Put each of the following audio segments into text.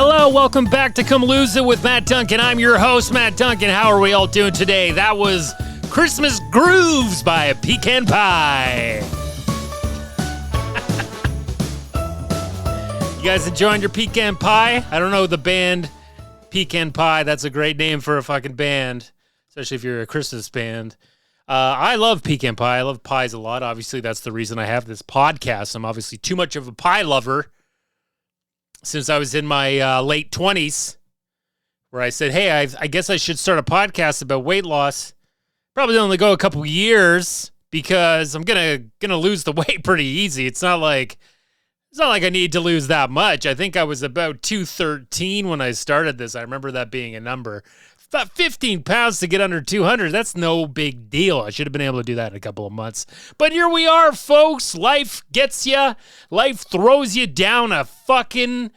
Hello, welcome back to Come Lose It with Matt Duncan. I'm your host, Matt Duncan. How are we all doing today? That was Christmas Grooves by Pecan Pie. You guys enjoying your pecan pie? I don't know the band Pecan Pie. That's a great name for a fucking band, especially if you're a Christmas band. I love pecan pie. I love pies a lot. Obviously, that's the reason I have this podcast. I'm obviously too much of a pie lover since I was in my late 20s, where I said, hey, I guess I should start a podcast about weight loss. Probably only go a couple years because I'm gonna lose the weight pretty easy. It's not like I need to lose that much. I think I was about 213 when I started this. I remember that being a number. About 15 pounds to get under 200. That's no big deal. I should have been able to do that in a couple of months. But here we are, folks. Life gets you. Life throws you down a fucking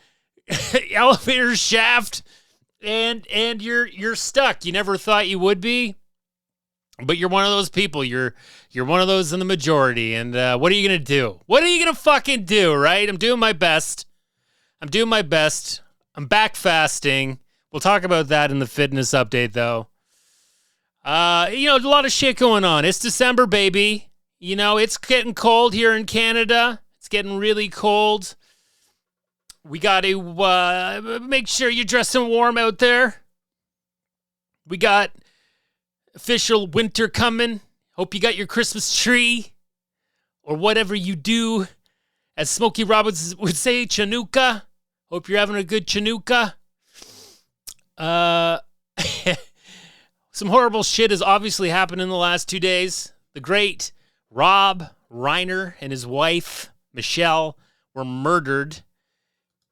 elevator shaft, and you're stuck. You never thought you would be, but you're one of those people. You're one of those in the majority. And what are you gonna do? What are you gonna fucking do? Right? I'm doing my best. I'm back fasting. We'll talk about that in the fitness update, though. A lot of shit going on. It's December, baby. It's getting cold here in Canada. It's getting really cold. We got to make sure you're dressing warm out there. We got official winter coming. Hope you got your Christmas tree or whatever you do. As Smokey Roberts would say, Chinooka. Hope you're having a good Chinooka. Some horrible shit has obviously happened in the last 2 days. The great Rob Reiner and his wife, Michelle, were murdered.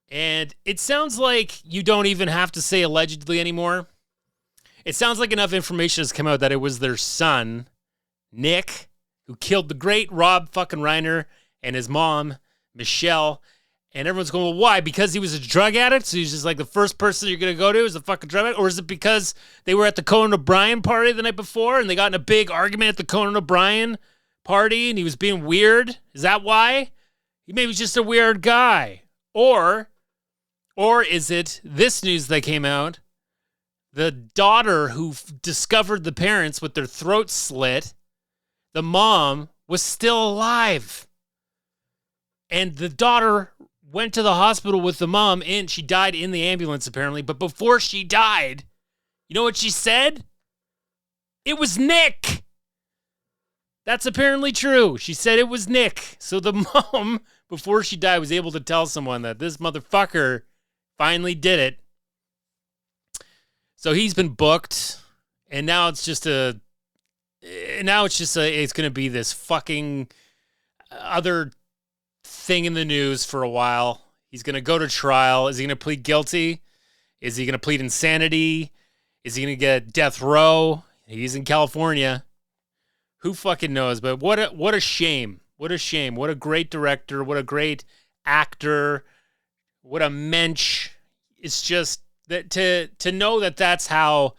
And it sounds like you don't even have to say allegedly anymore. It sounds like enough information has come out that it was their son, Nick, who killed the great Rob fucking Reiner and his mom, Michelle. And everyone's going, well, why? Because he was a drug addict? So he's just like the first person you're going to go to is a fucking drug addict? Or is it because they were at the Conan O'Brien party the night before and they got in a big argument at the Conan O'Brien party and he was being weird? Is that why? He maybe just a weird guy. Or is it this news that came out? The daughter who discovered the parents with their throats slit, the mom was still alive. And the daughter went to the hospital with the mom, and she died in the ambulance, apparently. But before she died, you know what she said? It was Nick. That's apparently true. She said it was Nick. So the mom, before she died, was able to tell someone that this motherfucker finally did it. So he's been booked, and now it's going to be this fucking other thing in the news for a while. He's going to go to trial. Is he going to plead guilty? Is he going to plead insanity? Is he going to get death row? He's in California. Who fucking knows? But what a shame. What a shame. What a great director. What a great actor. What a mensch. It's just that to know that that's how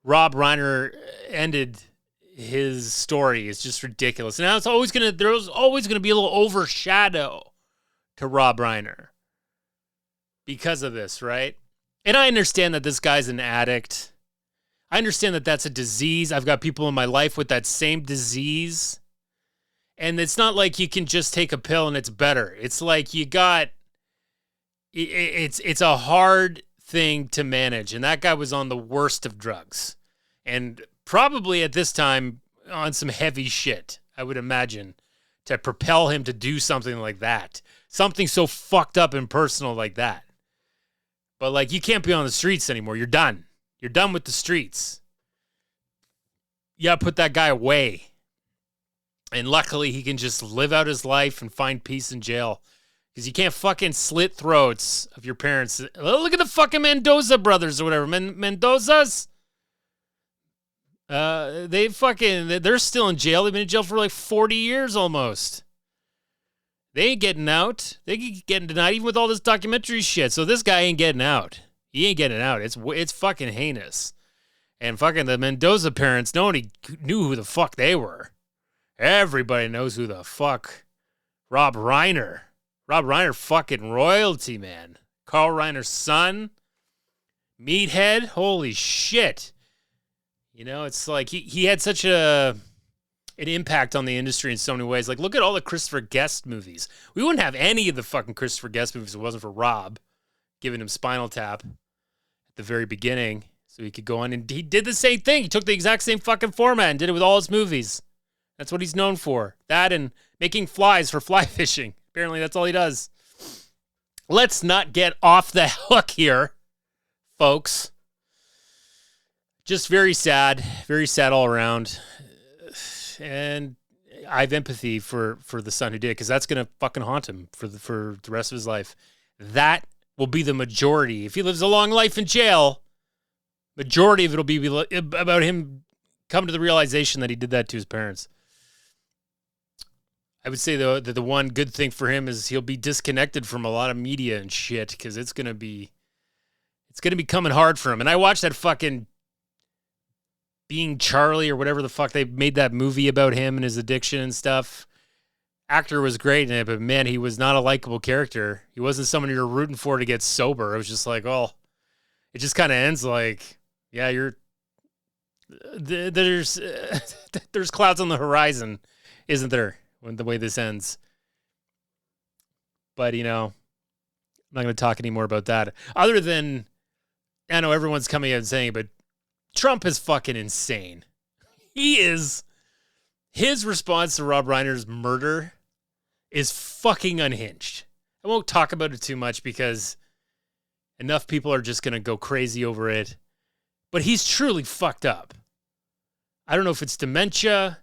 Rob Reiner ended his story is just ridiculous. Now there's always gonna be a little overshadow to Rob Reiner because of this, right? And I understand that this guy's an addict. I understand that that's a disease. I've got people in my life with that same disease. And it's not like you can just take a pill and it's better. It's like it's a hard thing to manage. And that guy was on the worst of drugs. And probably at this time on some heavy shit, I would imagine, to propel him to do something like that. Something so fucked up and personal like that. But like, you can't be on the streets anymore. You're done. You're done with the streets. You gotta put that guy away. And luckily he can just live out his life and find peace in jail. Because you can't fucking slit throats of your parents. Look at the fucking Mendoza brothers or whatever. Mendozas? They're still in jail. They've been in jail for like 40 years almost. They ain't getting out. They keep getting denied even with all this documentary shit. So this guy ain't getting out. He ain't getting out. It's fucking heinous. And fucking the Mendoza parents, nobody knew who the fuck they were. Everybody knows who the fuck Rob Reiner. Rob Reiner fucking royalty, man. Carl Reiner's son, Meathead. Holy shit. You know, it's like he had such an impact on the industry in so many ways. Like, look at all the Christopher Guest movies. We wouldn't have any of the fucking Christopher Guest movies if it wasn't for Rob giving him Spinal Tap at the very beginning so he could go on. And he did the same thing. He took the exact same fucking format and did it with all his movies. That's what he's known for. That and making flies for fly fishing. Apparently that's all he does. Let's not get off the hook here, folks. Just very sad all around. And I have empathy for the son who did, because that's going to fucking haunt him for the rest of his life. That will be the majority. If he lives a long life in jail, majority of it will be about him coming to the realization that he did that to his parents. I would say, though, that the one good thing for him is he'll be disconnected from a lot of media and shit, because it's going to be coming hard for him. And I watched that fucking Being Charlie or whatever the fuck, they made that movie about him and his addiction and stuff. Actor was great in it, but man, he was not a likable character. He wasn't someone you're rooting for to get sober. It was just like, oh, it just kind of ends like, yeah, there's clouds on the horizon, isn't there? When the way this ends. But, you know, I'm not going to talk anymore about that. Other than, I know everyone's coming out and saying it, but Trump is fucking insane. His response to Rob Reiner's murder is fucking unhinged. I won't talk about it too much because enough people are just going to go crazy over it. But he's truly fucked up. I don't know if it's dementia.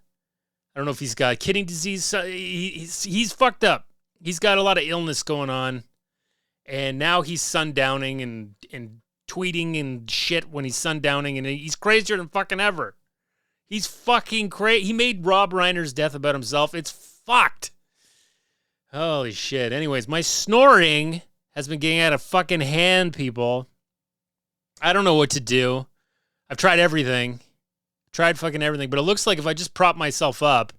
I don't know if he's got kidney disease. He's fucked up. He's got a lot of illness going on. And now he's sundowning and tweeting and shit when he's sundowning. And he's crazier than fucking ever. He's fucking crazy. He made Rob Reiner's death about himself. It's fucked. Holy shit. Anyways, my snoring has been getting out of fucking hand, people. I don't know what to do. I've tried everything. Tried fucking everything, but it looks like if I just prop myself up,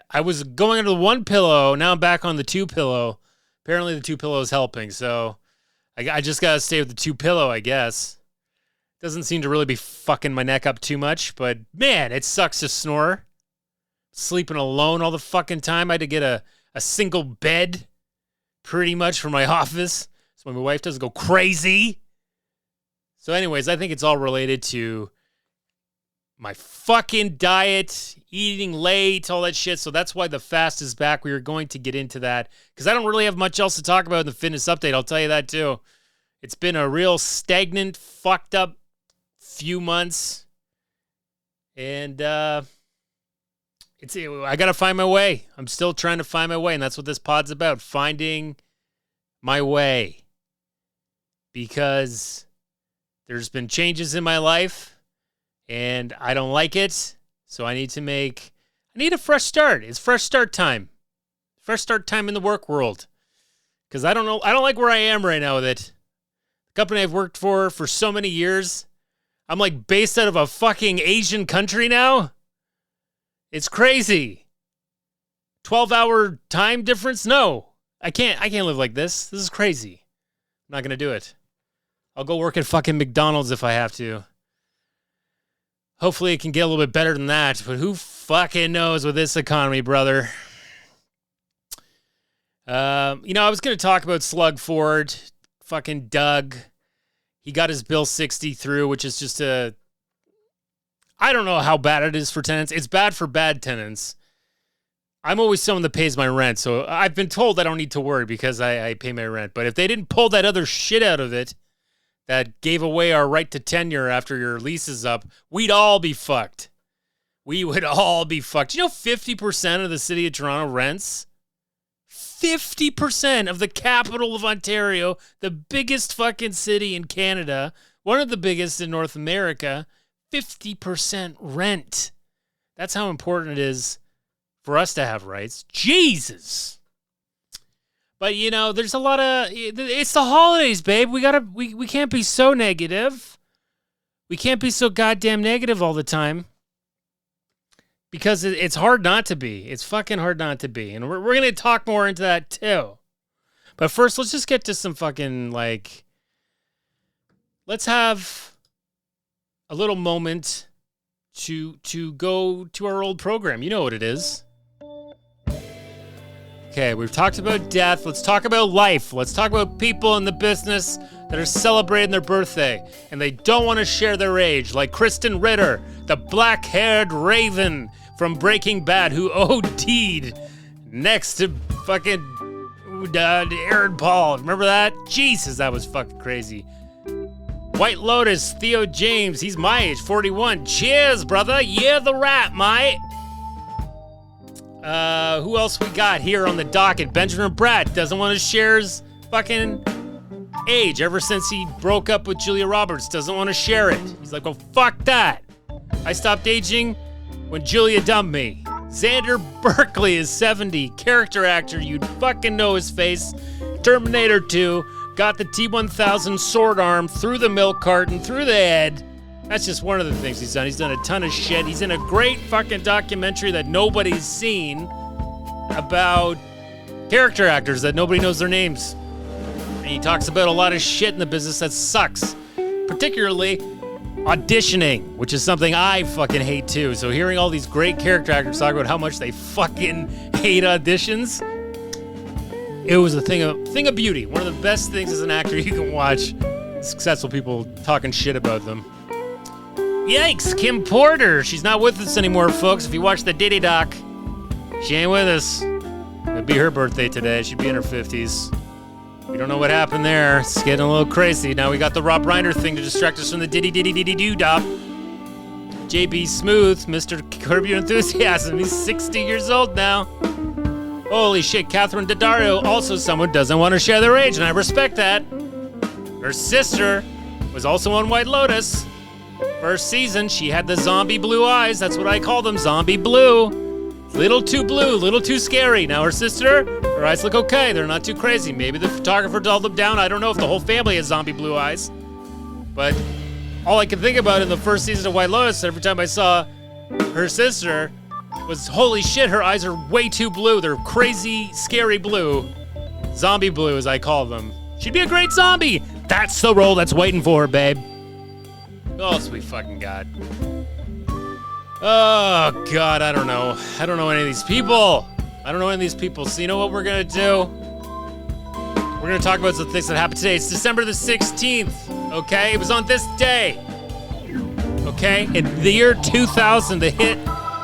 I was going under the one pillow, now I'm back on the two pillow. Apparently the two pillow is helping, so I just gotta stay with the two pillow, I guess. Doesn't seem to really be fucking my neck up too much, but man, it sucks to snore. Sleeping alone all the fucking time. I had to get a single bed pretty much for my office so my wife doesn't go crazy. So anyways, I think it's all related to my fucking diet, eating late, all that shit. So that's why the fast is back. We are going to get into that because I don't really have much else to talk about in the fitness update. I'll tell you that too. It's been a real stagnant, fucked up few months. And I got to find my way. I'm still trying to find my way. And that's what this pod's about. Finding my way. Because there's been changes in my life. And I don't like it, so I need a fresh start. It's fresh start time. Fresh start time in the work world. Because I don't like where I am right now with it. The company I've worked for so many years, I'm like based out of a fucking Asian country now. It's crazy. 12-hour time difference? No. I can't live like this. This is crazy. I'm not going to do it. I'll go work at fucking McDonald's if I have to. Hopefully it can get a little bit better than that, but who fucking knows with this economy, brother? I was going to talk about Slug Ford, fucking Doug. He got his Bill 60 through, which is just I don't know how bad it is for tenants. It's bad for bad tenants. I'm always someone that pays my rent, so I've been told I don't need to worry because I pay my rent. But if they didn't pull that other shit out of it, that gave away our right to tenure after your lease is up, we'd all be fucked. We would all be fucked. You know 50% of the city of Toronto rents? 50% of the capital of Ontario, the biggest fucking city in Canada, one of the biggest in North America, 50% rent. That's how important it is for us to have rights. Jesus. But, there's a lot of... It's the holidays, babe. We can't be so negative. We can't be so goddamn negative all the time. Because it's hard not to be. It's fucking hard not to be. And we're going to talk more into that, too. But first, let's just get to some fucking, let's have a little moment to go to our old program. You know what it is. Okay, we've talked about death. Let's talk about life. Let's talk about people in the business that are celebrating their birthday and they don't want to share their age, like Kristen Ritter, the black-haired raven from Breaking Bad who OD'd next to fucking Aaron Paul. Remember that? Jesus, that was fucking crazy. White Lotus, Theo James, he's my age, 41. Cheers, brother. Yeah, the rat, mate. Who else we got here on the docket? Benjamin Bratt doesn't want to share his fucking age ever since he broke up with Julia Roberts. Doesn't want to share it. He's like, well, fuck that. I stopped aging when Julia dumped me. Xander Berkeley is 70. Character actor, you'd fucking know his face. Terminator 2. Got the T-1000 sword arm through the milk carton, through the head. That's just one of the things he's done. He's done a ton of shit. He's in a great fucking documentary that nobody's seen about character actors that nobody knows their names. And he talks about a lot of shit in the business that sucks. Particularly auditioning, which is something I fucking hate too. So hearing all these great character actors talk about how much they fucking hate auditions, it was a thing of beauty. One of the best things as an actor you can watch successful people talking shit about them. Yikes, Kim Porter. She's not with us anymore, folks. If you watch the Diddy doc, she ain't with us. It'd be her birthday today. She'd be in her 50s. We don't know what happened there. It's getting a little crazy. Now we got the Rob Reiner thing to distract us from the diddy-diddy-diddy-doo-dop. JB Smooth, Mr. Curb Your Enthusiasm. He's 60 years old now. Holy shit, Catherine Daddario, also someone doesn't want to share their age, and I respect that. Her sister was also on White Lotus. First season, she had the zombie blue eyes. That's what I call them, zombie blue. Little too blue, little too scary. Now her sister, her eyes look okay. They're not too crazy. Maybe the photographer dulled them down. I don't know if the whole family has zombie blue eyes. But all I could think about in the first season of White Lotus, every time I saw her sister, was holy shit, her eyes are way too blue. They're crazy, scary blue. Zombie blue, as I call them. She'd be a great zombie. That's the role that's waiting for her, babe. Oh, sweet fucking God. Oh, God, I don't know. I don't know any of these people. So you know what we're going to do? We're going to talk about some things that happened today. It's December the 16th, okay? It was on this day, okay? In the year 2000, the hit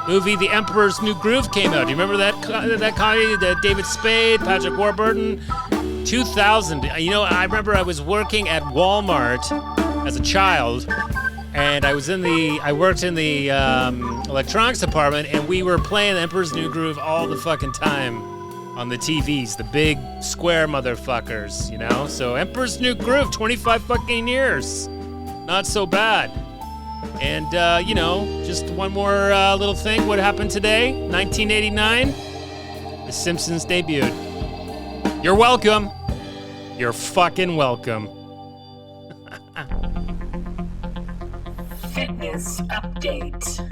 movie The Emperor's New Groove came out. Do you remember that comedy? That David Spade, Patrick Warburton? 2000. You know, I remember I was working at Walmart as a child, and I worked in the electronics department, and we were playing The Emperor's New Groove all the fucking time on the TVs, the big square motherfuckers, you know? So Emperor's New Groove, 25 fucking years. Not so bad. And, you know, just one more little thing. What happened today? 1989, The Simpsons debuted. You're welcome. You're fucking welcome. Fitness update.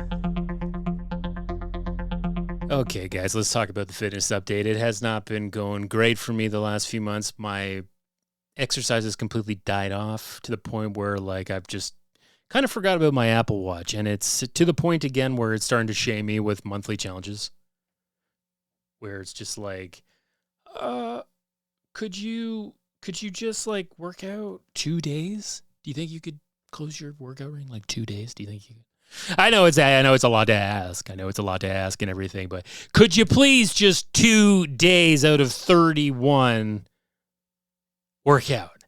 Okay, guys, let's talk about the fitness update. It has not been going great for me the last few months. My exercise has completely died off to the point where, like, I've just kind of forgot about my Apple Watch. And it's to the point, again, where it's starting to shame me with monthly challenges. Where it's just like, could you just, like, work out 2 days? Do you think you could close your workout ring like 2 days? Do you think you could? I know it's a lot to ask. And everything, but could you please just 2 days out of 31 work out?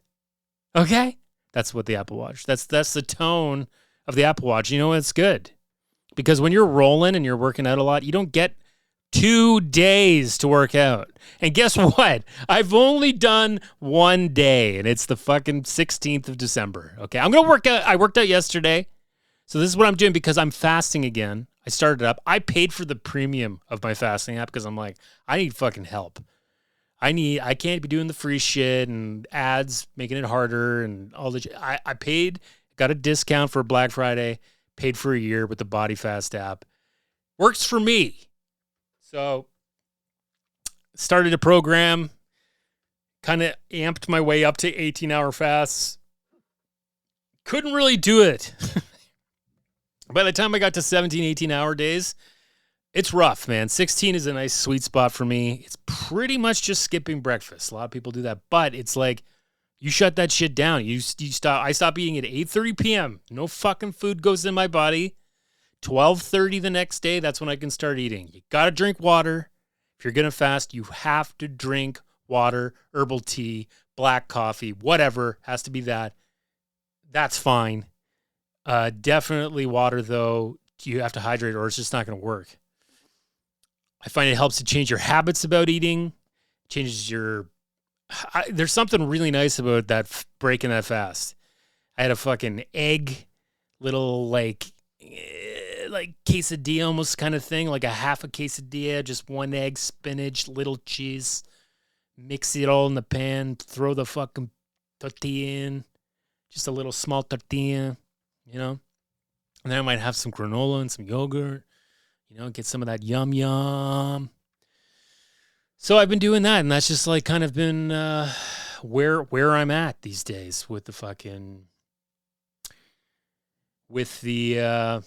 Okay? That's what the Apple Watch. That's the tone of the Apple Watch. You know, it's good. Because when you're rolling and you're working out a lot, you don't get 2 days to work out. And guess what? I've only done 1 day, and it's the fucking 16th of December. Okay, I'm going to work out. I worked out yesterday. So this is what I'm doing because I'm fasting again. I started up. I paid for the premium of my fasting app because I'm like, I need fucking help. I can't be doing the free shit and ads making it harder and all the shit. I paid, got a discount for Black Friday, paid for a year with the Body Fast app. Works for me. So started a program, kind of amped my way up to 18-hour fasts. couldn't really do it. By the time I got to 17, 18-hour days, it's rough, man. 16 is a nice sweet spot for me. It's pretty much just skipping breakfast. A lot of people do that, but it's like you shut that shit down. You stop. I stop eating at 8:30 p.m. No fucking food goes in my body. 12:30 the next day, that's when I can start eating. You got to drink water. If you're going to fast, you have to drink water, herbal tea, black coffee, whatever. Has to be that. That's fine. Definitely water, though. You have to hydrate or it's just not going to work. I find it helps to change your habits about eating. Changes your... there's something really nice about that breaking that fast. I had a fucking egg, little like quesadilla almost kind of thing, like a half a quesadilla, just one egg, spinach, little cheese, mix it all in the pan, throw the fucking tortilla in, just a little small tortilla, you know, and then I might have some granola and some yogurt, you know, get some of that yum. So I've been doing that, and that's just like kind of been where I'm at these days with the fucking with the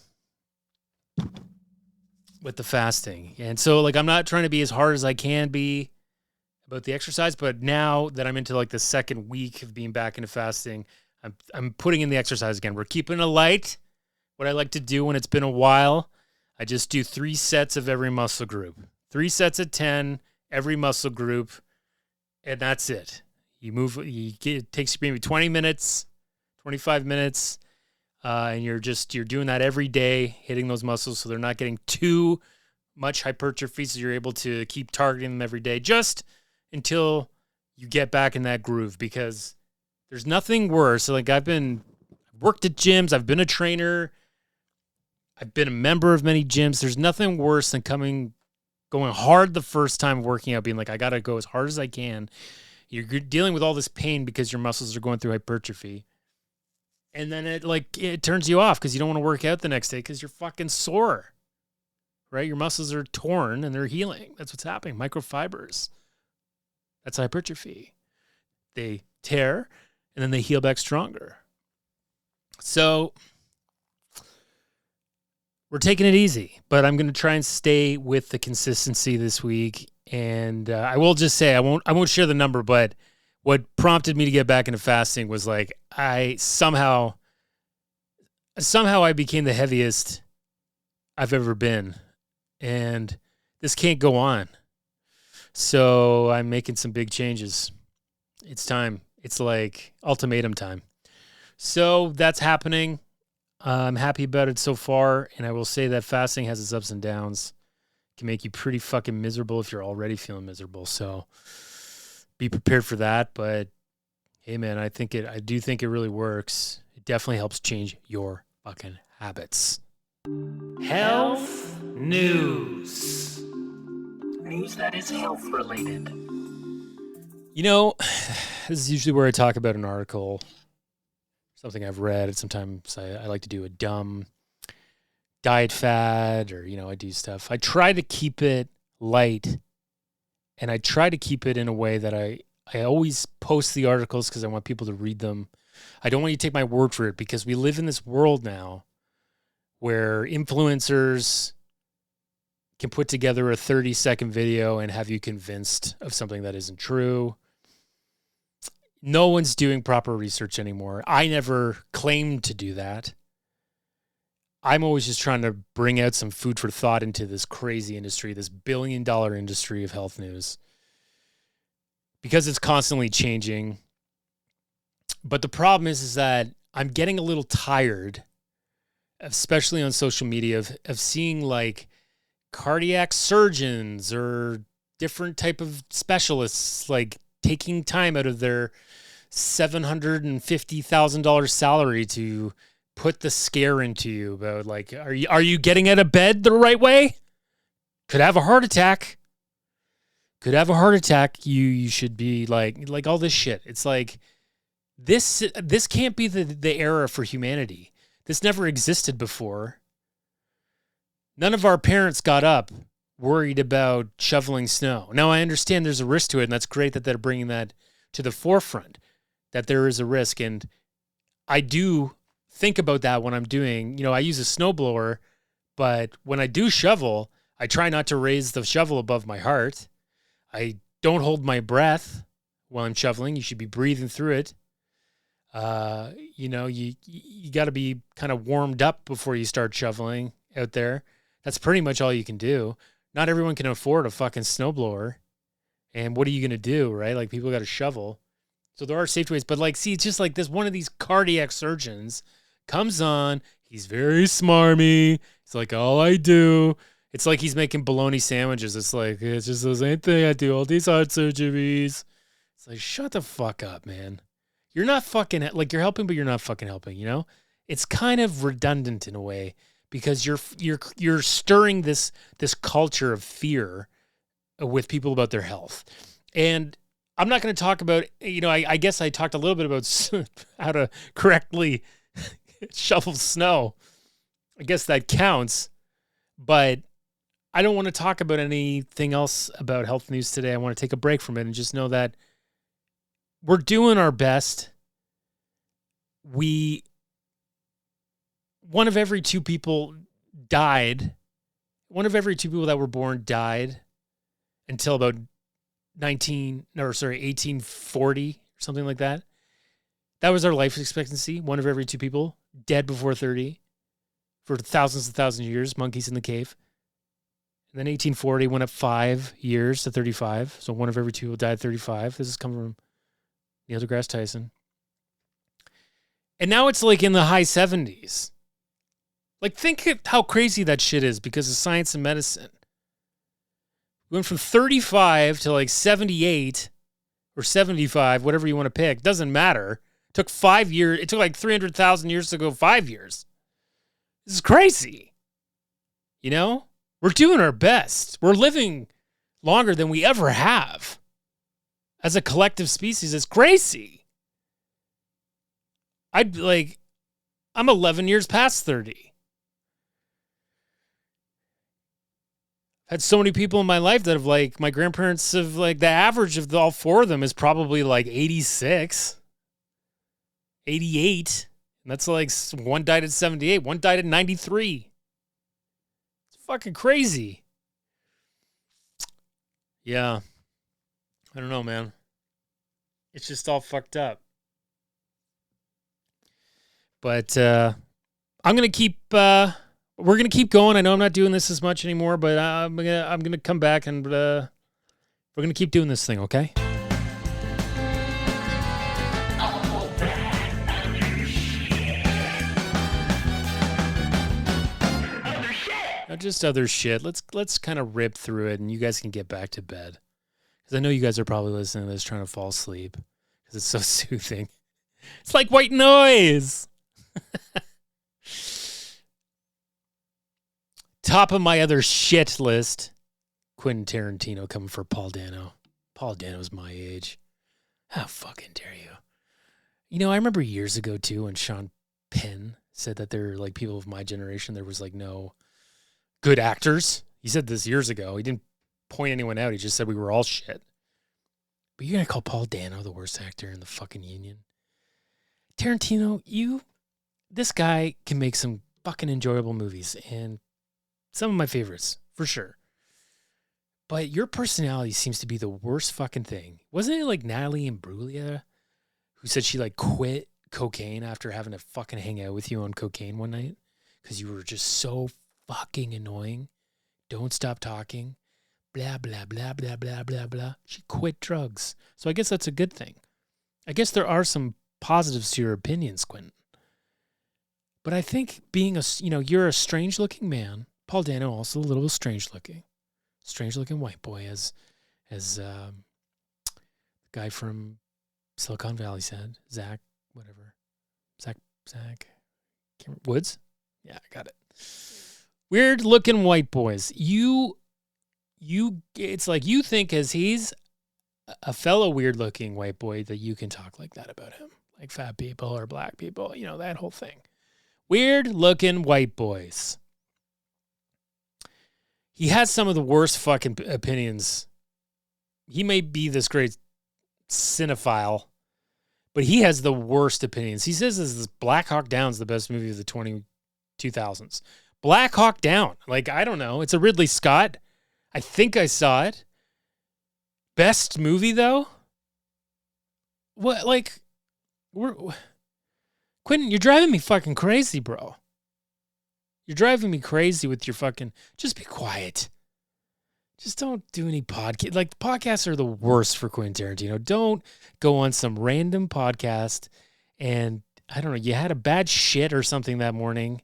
fasting. And so like I'm not trying to be as hard as I can be about the exercise, but now that I'm into like the second week of being back into fasting, I'm putting in the exercise again. We're keeping it light. What I like to do when it's been a while, I just do 3 sets of every muscle group. 3 sets of 10 every muscle group, and that's it. It takes maybe 20 minutes, 25 minutes, and you're doing that every day, hitting those muscles so they're not getting too much hypertrophy, so you're able to keep targeting them every day just until you get back in that groove, because there's nothing worse. Like I've worked at gyms, I've been a trainer, I've been a member of many gyms. There's nothing worse than going hard the first time working out, being like, I got to go as hard as I can. You're dealing with all this pain because your muscles are going through hypertrophy. And then it turns you off because you don't want to work out the next day because you're fucking sore, right? Your muscles are torn and they're healing. That's what's happening. Microfibers. That's hypertrophy. They tear and then they heal back stronger. So we're taking it easy, but I'm going to try and stay with the consistency this week. And I will just say, I won't share the number, but what prompted me to get back into fasting was like, I somehow I became the heaviest I've ever been, and this can't go on. So I'm making some big changes. It's time. It's like ultimatum time. So that's happening. I'm happy about it so far, and I will say that fasting has its ups and downs. It can make you pretty fucking miserable if you're already feeling miserable. So be prepared for that. But hey, man, I do think it really works. It definitely helps change your fucking habits. Health news. News that is health related. You know, this is usually where I talk about an article, something I've read. Sometimes I like to do a dumb diet fad, or, I do stuff. I try to keep it light, and I try to keep it in a way that I always post the articles because I want people to read them. I don't want you to take my word for it, because we live in this world now where influencers can put together a 30-second video and have you convinced of something that isn't true. No one's doing proper research anymore. I never claimed to do that. I'm always just trying to bring out some food for thought into this crazy industry, this billion-dollar industry of health news, because it's constantly changing. But the problem is that I'm getting a little tired, especially on social media, of seeing like cardiac surgeons or different type of specialists like taking time out of their $750,000 salary to put the scare into you about like, are you getting out of bed the right way? Could have a heart attack. You should be like all this shit. It's like this can't be the era for humanity. This never existed before. None of our parents got up worried about shoveling snow. Now, I understand there's a risk to it, and that's great that they're bringing that to the forefront, that there is a risk. And I do think about that when I'm doing, I use a snowblower, but when I do shovel, I try not to raise the shovel above my heart. I don't hold my breath while I'm shoveling. You should be breathing through it. You got to be kind of warmed up before you start shoveling out there. That's pretty much all you can do. Not everyone can afford a fucking snowblower. And what are you going to do, right? Like, people got to shovel. So there are safe ways. But, like, see, it's just like this one of these cardiac surgeons comes on. He's very smarmy. It's like, all I do. It's like he's making bologna sandwiches. It's like, it's just the same thing. I do all these heart surgeries. It's like, shut the fuck up, man. You're not fucking, like, you're helping, but you're not fucking helping, It's kind of redundant in a way because you're stirring this culture of fear with people about their health. And I'm not going to talk about, I guess I talked a little bit about how to correctly shovel snow. I guess that counts, but I don't want to talk about anything else about health news today. I want to take a break from it and just know that we're doing our best. One of every two people died. One of every two people that were born died until about 1840 or something like that. That was our life expectancy. One of every two people dead before 30 for thousands and thousands of years, monkeys in the cave. And then 1840 went up 5 years to 35. So one of every two people died at 35. This is coming from Neil deGrasse Tyson. And now it's like in the high 70s. Like, think how crazy that shit is because of science and medicine. We went from 35 to like 78 or 75, whatever you want to pick. Doesn't matter. It took 5 years. It took like 300,000 years to go 5 years. This is crazy. We're doing our best. We're living longer than we ever have. As a collective species, it's crazy. I'm 11 years past 30. Had so many people in my life that have my grandparents have the average of all four of them is probably 86, 88. And that's one died at 78, one died at 93. It's fucking crazy. Yeah. I don't know, man. It's just all fucked up. But I'm going to keep we're going to keep going. I know I'm not doing this as much anymore, but I'm going to come back and we're going to keep doing this thing, okay? Not just other shit. Let's kind of rip through it and you guys can get back to bed. Cuz I know you guys are probably listening to this trying to fall asleep cuz it's so soothing. It's like white noise. Top of my other shit list, Quentin Tarantino coming for Paul Dano. Paul Dano's my age. How fucking dare you? I remember years ago too when Sean Penn said that there are people of my generation, there was no good actors. He said this years ago. He didn't point anyone out. He just said we were all shit. But you're going to call Paul Dano the worst actor in the fucking union? Tarantino, this guy can make some fucking enjoyable movies and some of my favorites, for sure. But your personality seems to be the worst fucking thing. Wasn't it Natalie Imbruglia who said she quit cocaine after having to fucking hang out with you on cocaine one night? Because you were just so fucking annoying. Don't stop talking. Blah, blah, blah, blah, blah, blah, blah. She quit drugs. So I guess that's a good thing. I guess there are some positives to your opinions, Quentin. But I think being you're a strange looking man. Paul Dano also a little strange looking white boy, as the guy from Silicon Valley said, Zach Woods. Yeah, I got it. Weird looking white boys. It's like you think as he's a fellow weird looking white boy that you can talk like that about him, like fat people or black people, that whole thing. Weird looking white boys. He has some of the worst fucking opinions. He may be this great cinephile, but he has the worst opinions. He says this Black Hawk Down is the best movie of the 2000s. Black Hawk Down. Like, I don't know. It's a Ridley Scott. I think I saw it. Best movie, though? What, like, Quentin, you're driving me fucking crazy, bro. You're driving me crazy with your fucking, just be quiet. Just don't do any podcast. Like, podcasts are the worst for Quentin Tarantino. Don't go on some random podcast and, I don't know, you had a bad shit or something that morning,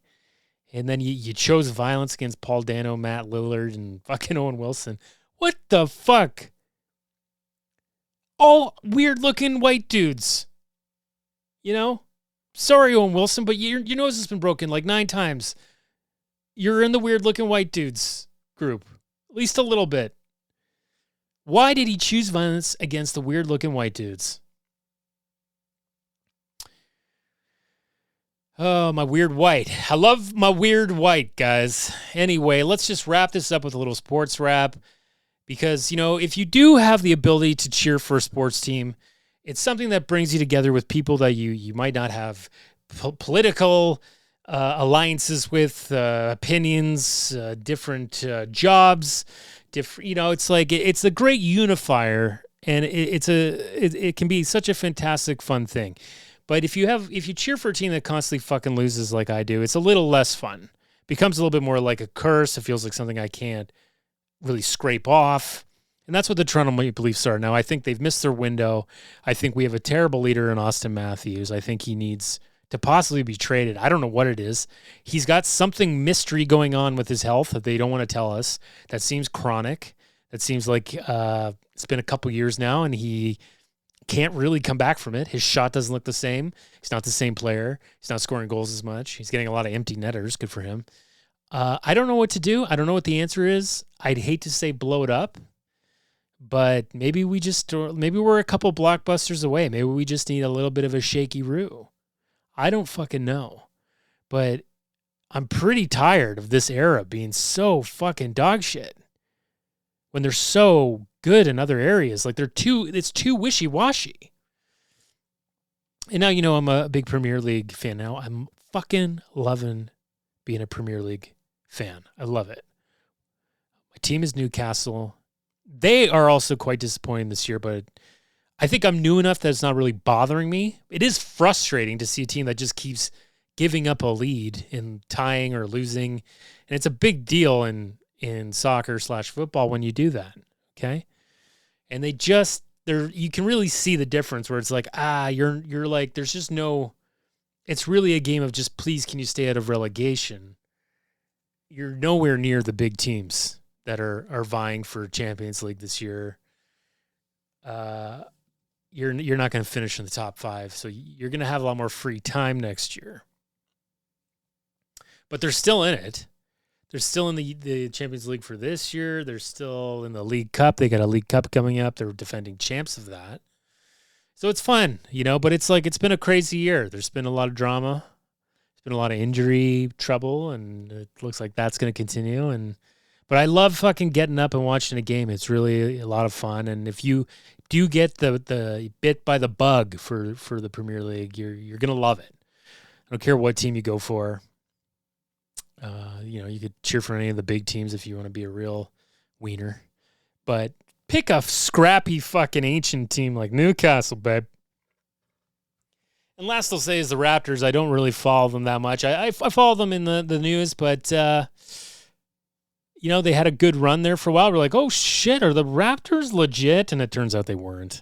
and then you chose violence against Paul Dano, Matt Lillard, and fucking Owen Wilson. What the fuck? All weird-looking white dudes. You know? Sorry, Owen Wilson, but your nose has been broken like 9 times. You're in the weird-looking white dudes group. At least a little bit. Why did he choose violence against the weird-looking white dudes? Oh, my weird white. I love my weird white, guys. Anyway, let's just wrap this up with a little sports wrap. Because, you know, if you do have the ability to cheer for a sports team, it's something that brings you together with people that you might not have political alliances with, opinions, different jobs, different. You know, it's like it's a great unifier, and it can be such a fantastic, fun thing. But if you cheer for a team that constantly fucking loses like I do, it's a little less fun. It becomes a little bit more like a curse. It feels like something I can't really scrape off. And that's what the Toronto Maple Leafs are now. I think they've missed their window. I think we have a terrible leader in Auston Matthews. I think he needs to possibly be traded. I don't know what it is. He's got something mystery going on with his health that they don't want to tell us. That seems chronic. That seems like it's been a couple years now, and he can't really come back from it. His shot doesn't look the same. He's not the same player. He's not scoring goals as much. He's getting a lot of empty netters. Good for him. I don't know what to do. I don't know what the answer is. I'd hate to say blow it up, but maybe we're a couple blockbusters away. Maybe we just need a little bit of a shaky Roo. I don't fucking know, but I'm pretty tired of this era being so fucking dog shit when they're so good in other areas. Like it's too wishy-washy. And now, you know, I'm a big Premier League fan now. I'm fucking loving being a Premier League fan. I love it. My team is Newcastle. They are also quite disappointing this year, but I think I'm new enough that it's not really bothering me. It is frustrating to see a team that just keeps giving up a lead in tying or losing. And it's a big deal in soccer/football when you do that. Okay. And you can really see the difference where it's like, you're like, there's just no, it's really a game of just, please, can you stay out of relegation? You're nowhere near the big teams that are vying for Champions League this year. You're not going to finish in the top 5, so you're going to have a lot more free time next year. But they're still in it. They're still in the Champions League for this year. They're still in the League Cup. They got a League Cup coming up. They're defending champs of that. So it's fun, you know, but it's like it's been a crazy year. There's been a lot of drama. There's been a lot of injury trouble, and it looks like that's going to continue. But I love fucking getting up and watching a game. It's really a lot of fun. And if you do get the bit by the bug for the Premier League, you're going to love it. I don't care what team you go for. You know, you could cheer for any of the big teams if you want to be a real wiener. But pick a scrappy fucking ancient team like Newcastle, babe. And last I'll say is the Raptors. I don't really follow them that much. I follow them in the news, but, you know, they had a good run there for a while. We're like, oh, shit, are the Raptors legit? And it turns out they weren't.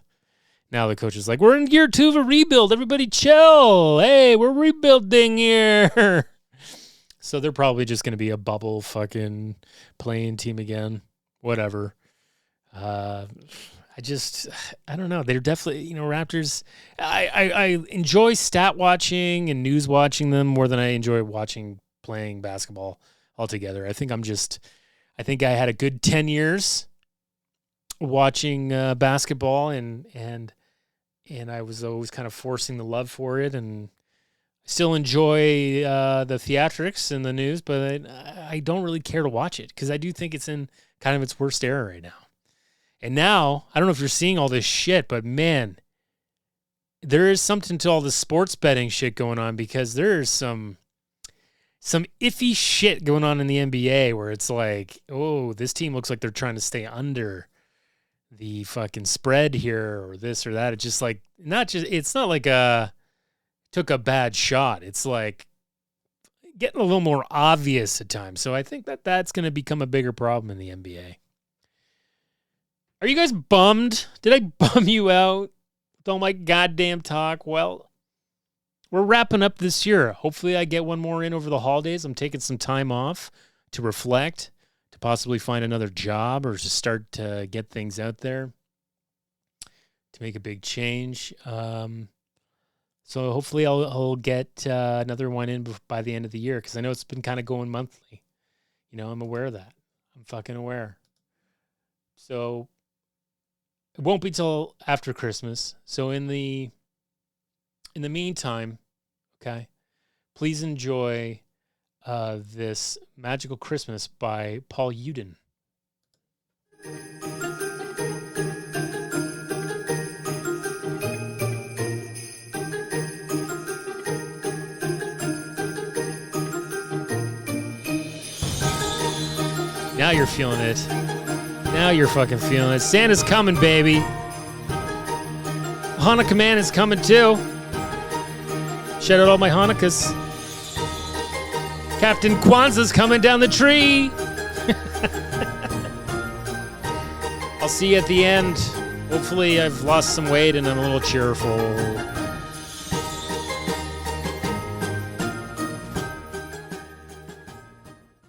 Now the coach is like, we're in year 2 of a rebuild. Everybody chill. Hey, we're rebuilding here. So they're probably just going to be a bubble fucking playing team again. Whatever. I don't know. They're definitely, you know, Raptors. I enjoy stat watching and news watching them more than I enjoy playing basketball altogether. I think I had a good 10 years watching basketball and I was always kind of forcing the love for it, and I still enjoy the theatrics and the news, but I don't really care to watch it because I do think it's in kind of its worst era right now. And now, I don't know if you're seeing all this shit, but man, there is something to all the sports betting shit going on, because there is some iffy shit going on in the NBA where it's like, oh, this team looks like they're trying to stay under the fucking spread here or this or that. It's just like, it's not like took a bad shot. It's like getting a little more obvious at times. So I think that's going to become a bigger problem in the NBA. Are you guys bummed? Did I bum you out with all my goddamn talk? Well, we're wrapping up this year. Hopefully I get one more in over the holidays. I'm taking some time off to reflect, to possibly find another job, or to start to get things out there to make a big change. So hopefully I'll get another one in by the end of the year, because I know it's been kind of going monthly. You know, I'm aware of that. I'm fucking aware. So it won't be till after Christmas. So in the meantime, okay, please enjoy this Magical Christmas by Paul Uden. Now you're feeling it. Now you're fucking feeling it. Santa's coming, baby. Hanukkah man is coming too. Shout out all my Hanukkahs. Captain Kwanzaa's coming down the tree. I'll see you at the end. Hopefully I've lost some weight and I'm a little cheerful.